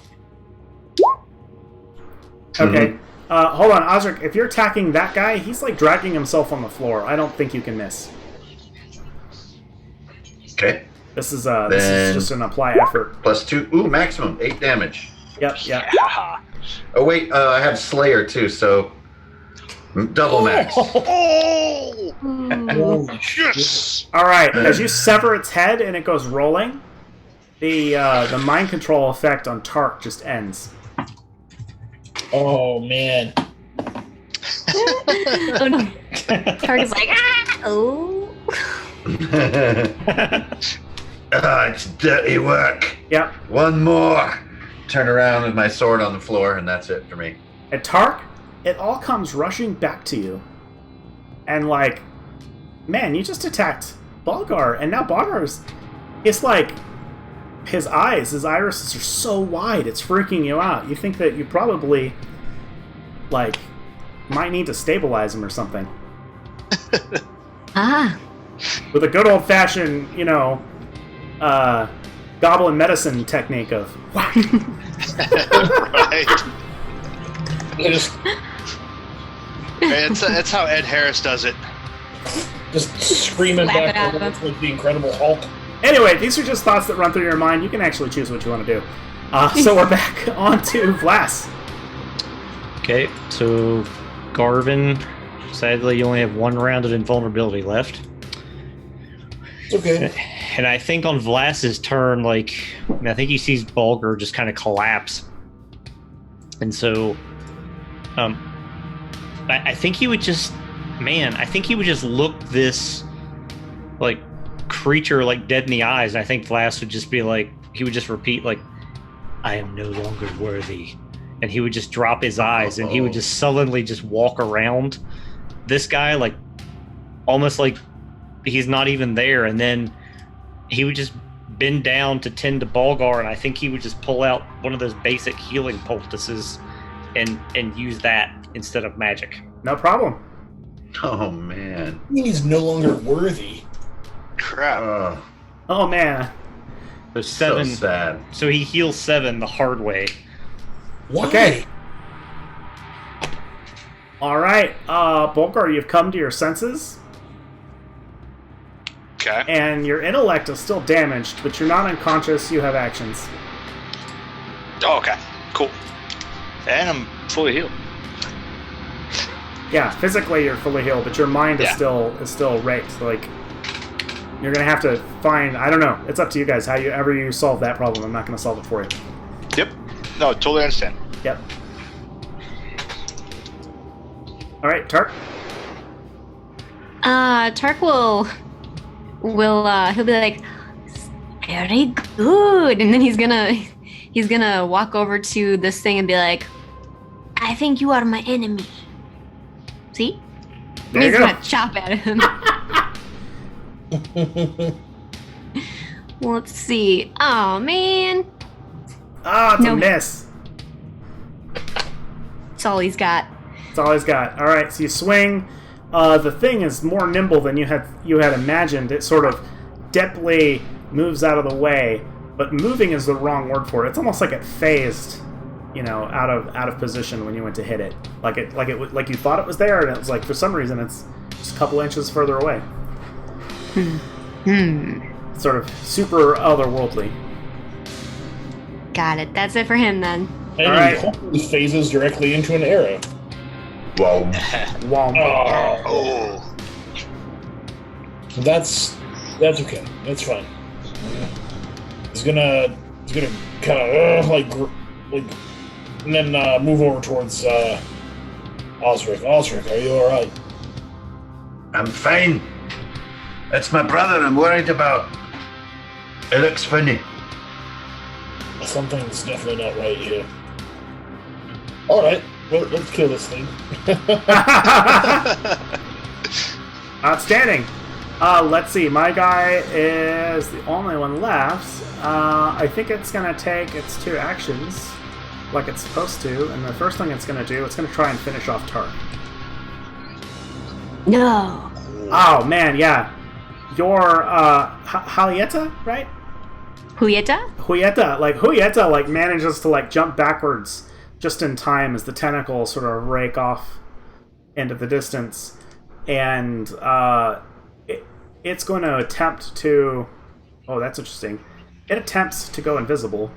Okay. Hold on, Osric. If you're attacking that guy, he's like dragging himself on the floor. I don't think you can miss. Okay. This is just an apply effort. +2. Ooh, maximum 8 damage. Yep. Oh wait, I have Slayer too, so double max. Oh! Oh, Yes! All right. As you sever its head and it goes rolling, the mind control effect on Tark just ends. oh man. Oh no. Target's like, oh. It's dirty work. Yep. One more. Turn around with my sword on the floor, and that's it for me. And Tark, it all comes rushing back to you. And like, man, you just attacked Bulgar, and now Bulgar's, it's like, his irises are so wide, it's freaking you out. You think that you probably, like, might need to stabilize him or something. With a good old-fashioned, goblin medicine technique of whack. Right. Just It's how Ed Harris does it. screaming Laugh it back out. like the Incredible Hulk. Anyway, these are just thoughts that run through your mind. You can actually choose what you want to do. So we're back on to Vlas. Okay, so Garvin, sadly, you only have 1 round of invulnerability left. It's okay. And I think on Vlas's turn, I think he sees Bulgar just kind of collapse. And so, I think he would just, look this, creature, dead in the eyes. And I think Vlas would just be he would just repeat, I am no longer worthy. And he would just drop his eyes and he would just sullenly just walk around this guy, almost like he's not even there. And then he would just bend down to tend to Bulgar, and I think he would just pull out one of those basic healing poultices and use that instead of magic. No problem. Oh man. He's no longer worthy. Crap. Oh, man. So 7. So sad. So he heals 7 the hard way. Why? Okay. All right. Bulgar, you've come to your senses, Okay. and your intellect is still damaged, but you're not unconscious. You have actions. Oh, okay. Cool. And I'm fully healed. Yeah, physically you're fully healed, but your mind is Yeah. still raked. You're gonna have to find. I don't know. It's up to you guys. However you solve that problem. I'm not gonna solve it for you. Yep. No, totally understand. Yep. All right, Tark. Tark will he'll be like, very good, and then he's gonna walk over to this thing and be like, I think you are my enemy. See? There And you he's go. gonna chop at him. Let's see. Oh man, Ah, it's a No. miss. that's all he's got. That's all he's got. All right, so you swing. The thing is more nimble than you had imagined. It sort of deftly moves out of the way, but moving is the wrong word for it. It's almost like it phased, out of position when you went to hit it. Like you thought it was there, and it was like for some reason it's just a couple inches further away. Sort of super otherworldly. Got it. That's it for him then. And All right. he hopefully phases directly into an arrow. Whoa. Womp. Oh. That's okay. That's fine. He's gonna kind of and then move over towards Osric. Osric, are you all right? I'm fine. It's my brother I'm worried about. It looks funny. Something's definitely not right here. All right, well, let's kill this thing. Outstanding. Let's see. My guy is the only one left. I think it's going to take its 2 actions like it's supposed to. And the first thing it's going to do, it's going to try and finish off Tark. No. Oh man, yeah. Your Halieta, right? Julieta? Julieta like manages to like jump backwards just in time as the tentacles sort of rake off into the distance, and it's going to attempt to. Oh, that's interesting. It attempts to go invisible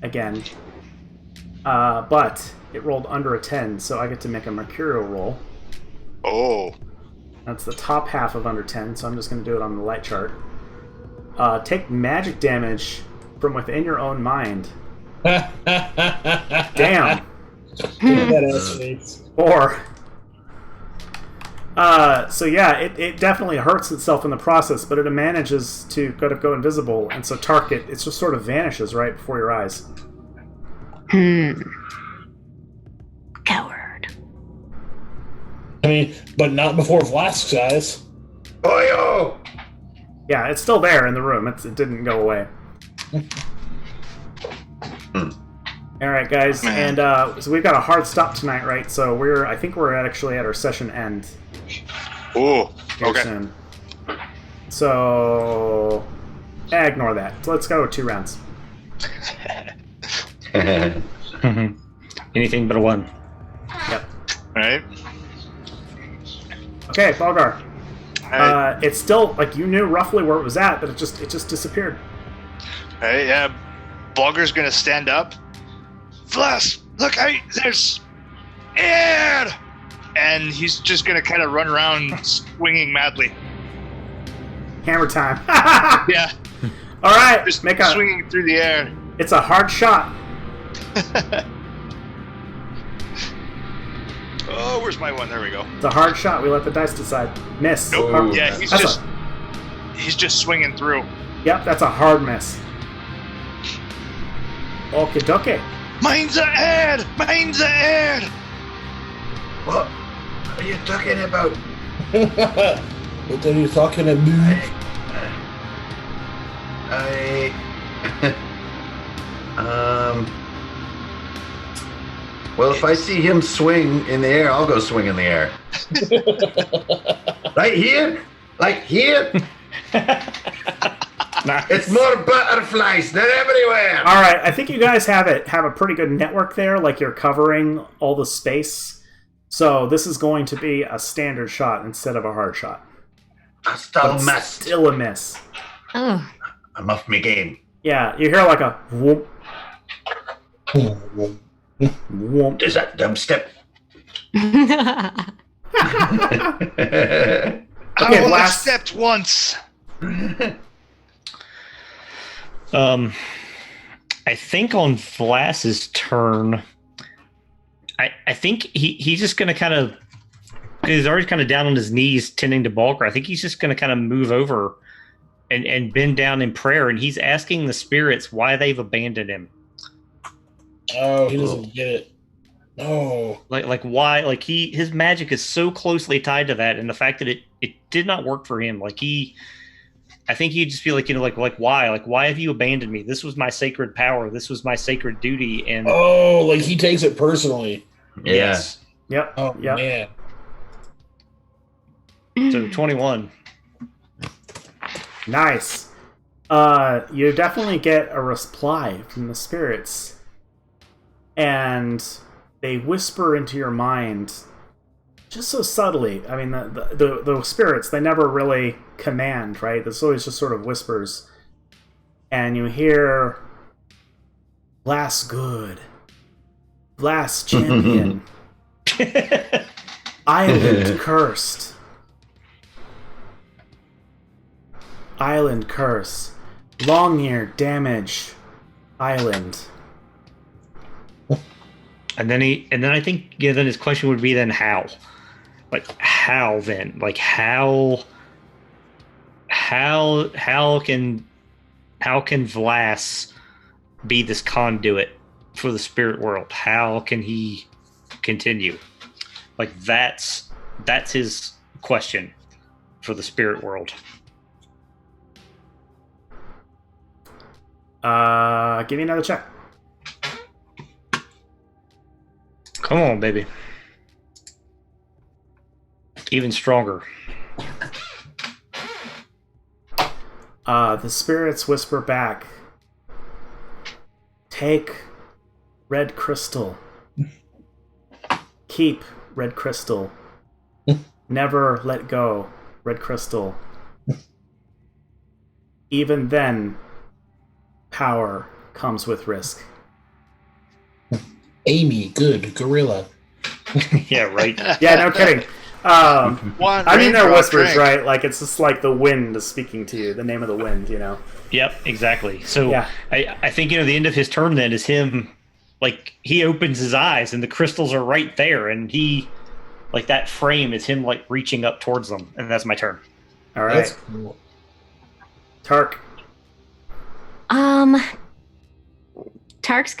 again, but it rolled under a 10, so I get to make a mercurial roll. Oh. That's the top half of under 10, so I'm just going to do it on the light chart. Take magic damage from within your own mind. Damn. That ass face. 4. So yeah, it definitely hurts itself in the process, but it manages to go invisible, and so Target, it just sort of vanishes right before your eyes. Coward. I mean, but not before Flask's eyes. Boyo! Yeah, it's still there in the room. It didn't go away. All right, guys, and so we've got a hard stop tonight, right? So I think we're actually at our session end. Oh. Okay. Soon. So, ignore that. So let's go 2 rounds. Anything but a 1. Yep. All right. Okay, Bulgar. All right. It's still like you knew roughly where it was at, but it just disappeared. All right. Yeah. Bulgar's gonna stand up. Flask, look! There's air, and he's just gonna kind of run around, swinging madly. Hammer time. Yeah. All right, Just make a. swinging through the air. It's a hard shot. Oh, where's my one? There we go. It's a hard shot. We let the dice decide. Miss. Nope. Hard- Yeah, he's just swinging through. Yep, that's a hard miss. Okie dokie. Mine's a air! Mine's a air! What are you talking about? What are you talking about? Well, if I see him swing in the air, I'll go swing in the air. Right here? Like here? It's more butterflies. They're everywhere. All right, I think you guys have a pretty good network there. Like you're covering all the space. So this is going to be a standard shot instead of a hard shot. I still missed. Still a miss. Oh. I'm off my game. Yeah, you hear like a whoop. Whoop. Is that dubstep? I Okay, only last- stepped once. I think on Flass's turn, I think he's just going to kind of, he's already kind of down on his knees tending to Bulger. I think he's just going to kind of move over and bend down in prayer, and he's asking the spirits why they've abandoned him. Oh, he doesn't get it. No. Like why? Like his magic is so closely tied to that, and the fact that it did not work for him. I think he'd just feel like, like why? Like, why have you abandoned me? This was my sacred power. This was my sacred duty. And Oh, like he takes it personally. Yeah. yes. Yep. Oh Yep. man. So 21. Nice. You definitely get a reply from the spirits, and they whisper into your mind just so subtly. I mean, the spirits, they never really command, right? There's always just sort of whispers. And you hear, Blast good. Blast champion. Island cursed. Island curse. Long year damage. Island. And then I think then his question would be then how? Like how then? Like how can Vlass be this conduit for the spirit world? How can he continue? Like that's his question for the spirit world. Give me another check. Come on, baby. Even stronger. The spirits whisper back. Take red crystal. Keep red crystal. Never let go, red crystal. Even then, power comes with risk. Amy, good. Gorilla. Yeah, right. Yeah, no kidding. One I mean, they're raindrop whispers, drink. right? Like, it's just like the wind is speaking to you, the name of the wind, you know? Yep, exactly. So Yeah. I think, the end of his turn then is him, like, he opens his eyes and the crystals are right there, and he, like, that frame is him, like, reaching up towards them, and that's my turn. All right. That's cool. Tark. Tark's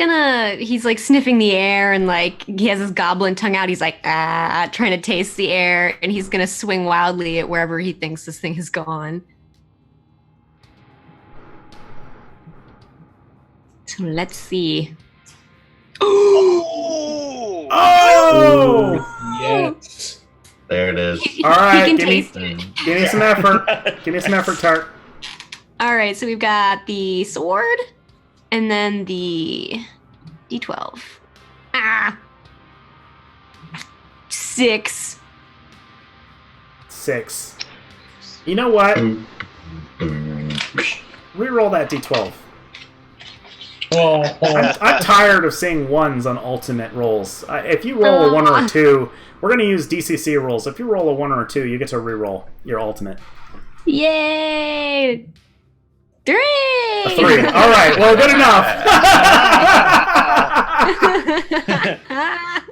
he's like sniffing the air and like he has his goblin tongue out. He's like, trying to taste the air, and he's gonna swing wildly at wherever he thinks this thing has gone. So let's see. Oh! Oh! Yes. There it is. All right, He can give me, taste it. give me some effort. Give me some effort, Tark. All right, so we've got the sword and then the D12. 6. 6. You know what? Reroll that D12. I'm tired of seeing ones on ultimate rolls. If you roll a 1 or a 2, we're going to use DCC rules. If you roll a 1 or a 2, you get to reroll your ultimate. Yay! 3! A 3. All right, well, good enough.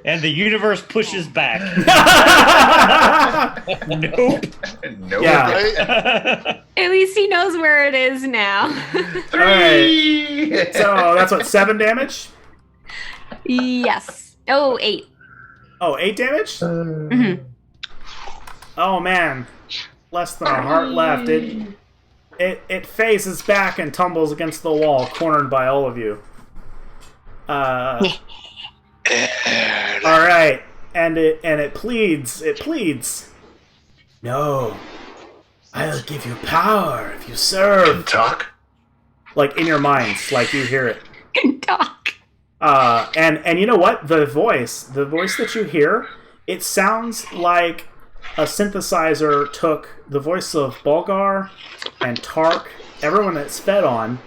And the universe pushes back. Nope. Nope. Yeah. Right? At least he knows where it is now. All right. So that's what, 7 damage? Yes. Oh, 8. Oh, 8 damage? Mhm. Oh, man. Less than a heart left. It phases back and tumbles against the wall, cornered by all of you. All right, and it pleads. It pleads. No, I'll give you power if you serve. Talk. Like in your minds, like you hear it. Can talk. And you know what? The voice that you hear, it sounds like a synthesizer took the voice of Bulgar and Tark, everyone that's fed on,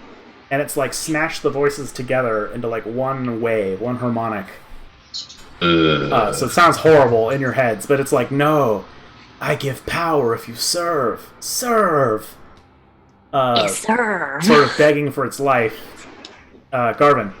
and it's like smashed the voices together into like one wave, one harmonic. So it sounds horrible in your heads, but it's like, no, I give power if you serve. Serve! Yes, sir. Sort of begging for its life. Garvin.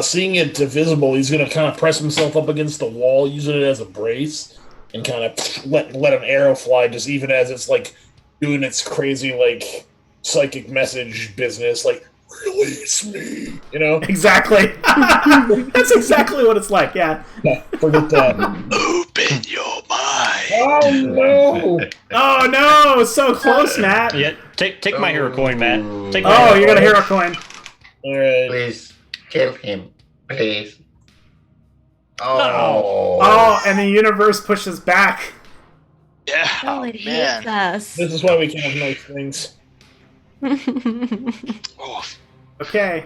Seeing it visible, he's going to kind of press himself up against the wall, using it as a brace, and kind of let an arrow fly, just even as it's like doing its crazy like psychic message business, like release me, you know? Exactly. That's exactly what it's like. Yeah. Forget that. Open your mind. Oh no! Oh no! So close, Matt. Yeah, take my hero coin, Matt. Take my Oh, hero you got a coin. hero coin. All right. Please kill him, please. Oh. Oh, and the universe pushes back. Yeah, Oh, it hits man. us. This is why we can't have nice things. Oh, Okay.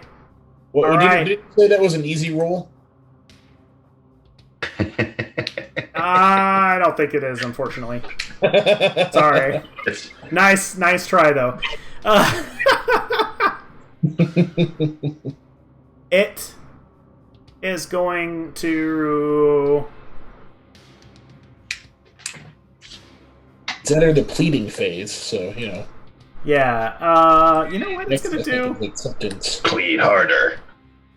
What, All right. did you say that was an easy roll? I don't think it is, unfortunately. Sorry. Nice try, though. It is going to... It's entered the pleading phase, so you know. Yeah, you know what it's going to do? Acceptance. Plead harder.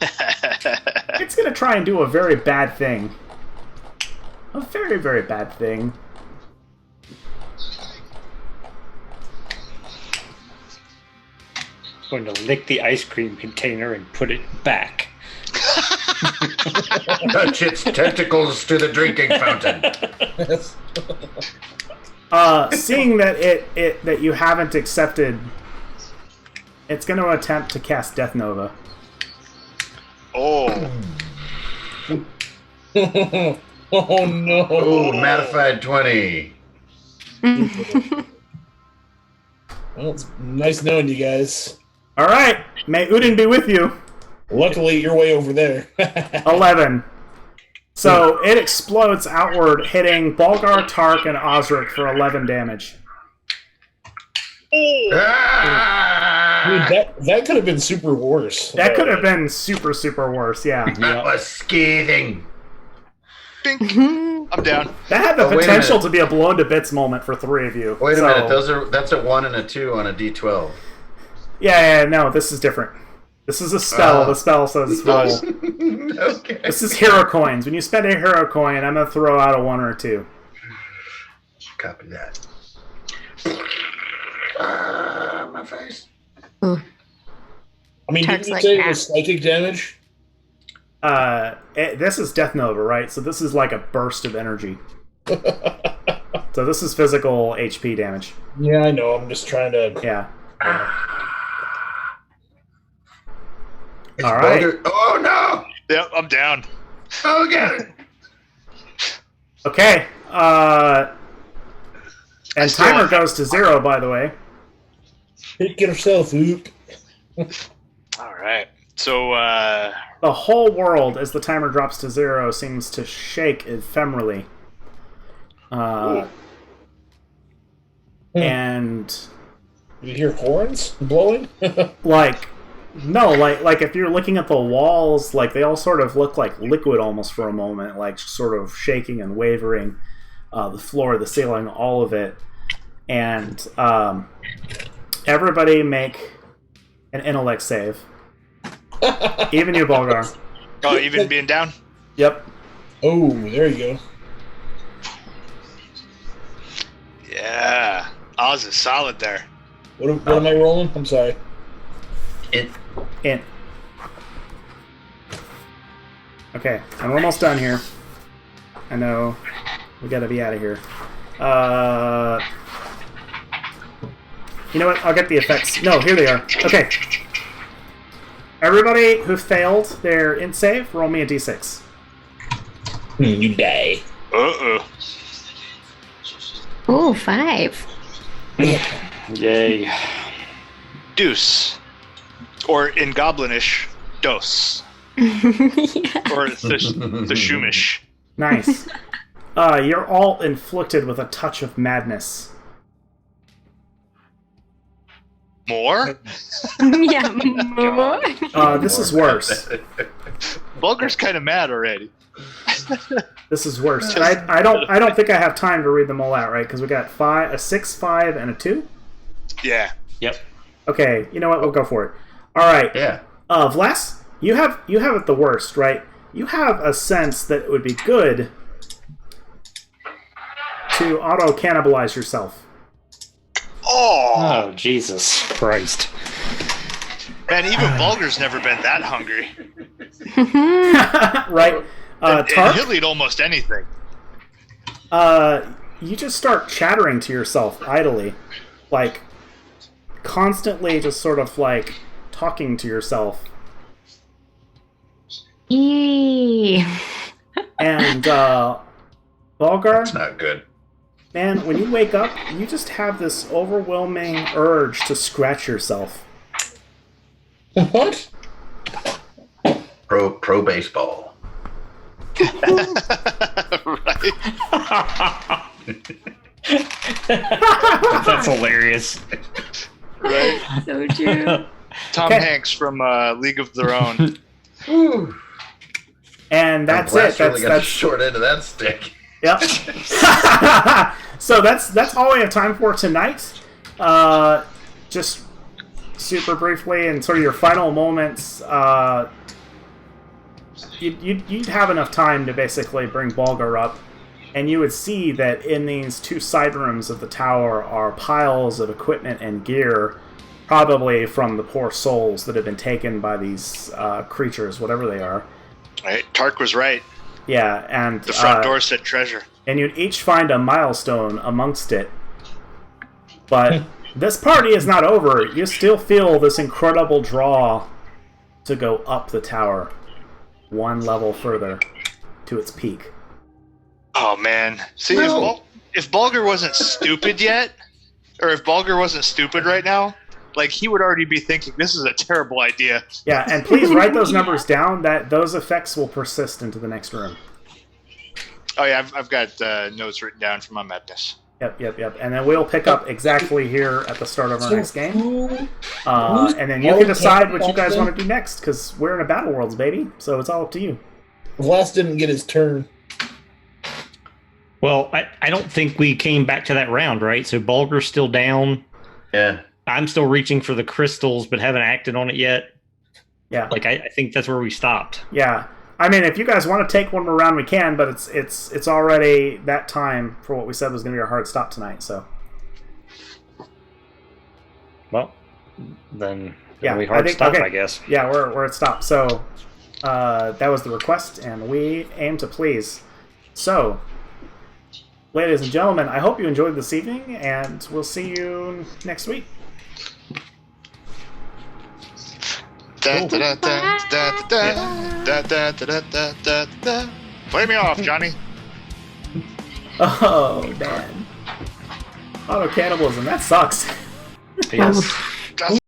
It's going to try and do a very bad thing. A very, very bad thing. Going to lick the ice cream container and put it back. Touch its tentacles to the drinking fountain. Seeing that that you haven't accepted, it's going to attempt to cast Death Nova. oh. Oh no! Oh, modified 20. Well, it's nice knowing you guys. All right. May Udin be with you. Luckily, you're way over there. 11. So it explodes outward, hitting Balgar, Tark, and Osric for 11 damage. Ah! Dude, that could have been super worse. That could have been super, super worse, yeah. That was scathing. Bink. I'm down. That had the Oh, wait a potential minute. to be a blown to bits moment for 3 of you. Wait a So- minute, that's a 1 and a 2 on a D12. Yeah, no, this is different. This is a spell. The spell says roll. Okay. This is hero coins. When you spend a hero coin, I'm going to throw out a 1 or a 2. Copy that. My face. I mean, Tark's didn't you like, say it "Nah." was psychic damage? This is Death Nova, right? So this is like a burst of energy. So this is physical HP damage. Yeah, I know. I'm just trying to. Yeah. It's All right. Boulder. Oh no! Yep, I'm down. Oh, get it! Okay. And still- timer goes to 0, by the way. Pick yourself, Oop. All right. So, The whole world, as the timer drops to 0, seems to shake ephemerally. And Did you hear horns blowing? like if you're looking at the walls, like they all sort of look like liquid almost for a moment, like sort of shaking and wavering. The floor, the ceiling, all of it. And everybody make an intellect save. Even you, Bulgar. oh, even being down? Yep. Oh, there you go. Yeah. Oz is solid there. What am I rolling? I'm sorry. It. In. Okay, I'm almost done here. I know we gotta be out of here. You know what? I'll get the effects. No, here they are. Okay. Everybody who failed their int save, roll me a d6. You die. Uh-oh. Ooh, 5. Yay. Deuce. Or in Goblinish, dos. Or the Shumish. Nice. You're all inflicted with a touch of madness. More? Yeah, more. This is worse. Bulgar's kind of mad already. This is worse. And I don't think I have time to read them all out, right? Because we got a 6, 5, and a 2. Yeah. Yep. Okay, you know what? We'll go for it. All right. Yeah. Vlas, you have it the worst, right? You have a sense that it would be good to auto-cannibalize yourself. Oh! Oh, Jesus Christ. Man, even Bulgar's never been that hungry. Right? And Tark, he'll eat almost anything. you just start chattering to yourself idly. Like, constantly just sort of, like, talking to yourself. Eee. And, Bulgar, It's not good. man, when you wake up, you just have this overwhelming urge to scratch yourself. What? Pro baseball. Right? That's hilarious. Right? So true. Tom Okay. Hanks from League of Their Own. Whew. And that's Blast it. really got the That's short end of that stick. Yep. So that's all we have time for tonight. Just super briefly, and sort of your final moments. You'd have enough time to basically bring Bulgar up, and you would see that in these 2 side rooms of the tower are piles of equipment and gear, probably from the poor souls that have been taken by these creatures, whatever they are. Right? Tark was right. Yeah, and The front door said treasure. and you'd each find a milestone amongst it. But this party is not over. You still feel this incredible draw to go up the tower, 1 level further to its peak. Oh man, see No. if Bulger wasn't stupid yet, or if Bulger wasn't stupid right now, like he would already be thinking this is a terrible idea. Yeah, and please write those numbers down. That those effects will persist into the next room. Oh yeah, I've got notes written down for my madness. Yep. And then we'll pick up exactly here at the start of our next game. who's And then you can decide what you guys want to do next, because we're in a Battle Worlds, baby. So it's all up to you. Vlas didn't get his turn. Well, I don't think we came back to that round, right? So Bulger's still down. Yeah. I'm still reaching for the crystals, but haven't acted on it yet. Yeah. Like I think that's where we stopped. Yeah. I mean, if you guys want to take one more round, we can, but it's already that time for what we said was going to be our hard stop tonight, so. Well, then Yeah, we hard I think- stop, okay. I guess. Yeah, we're at stop. So that was the request, and we aim to please. So, ladies and gentlemen, I hope you enjoyed this evening, and we'll see you next week. Play me off, Johnny. Oh, man. Auto cannibalism, that sucks. Yes.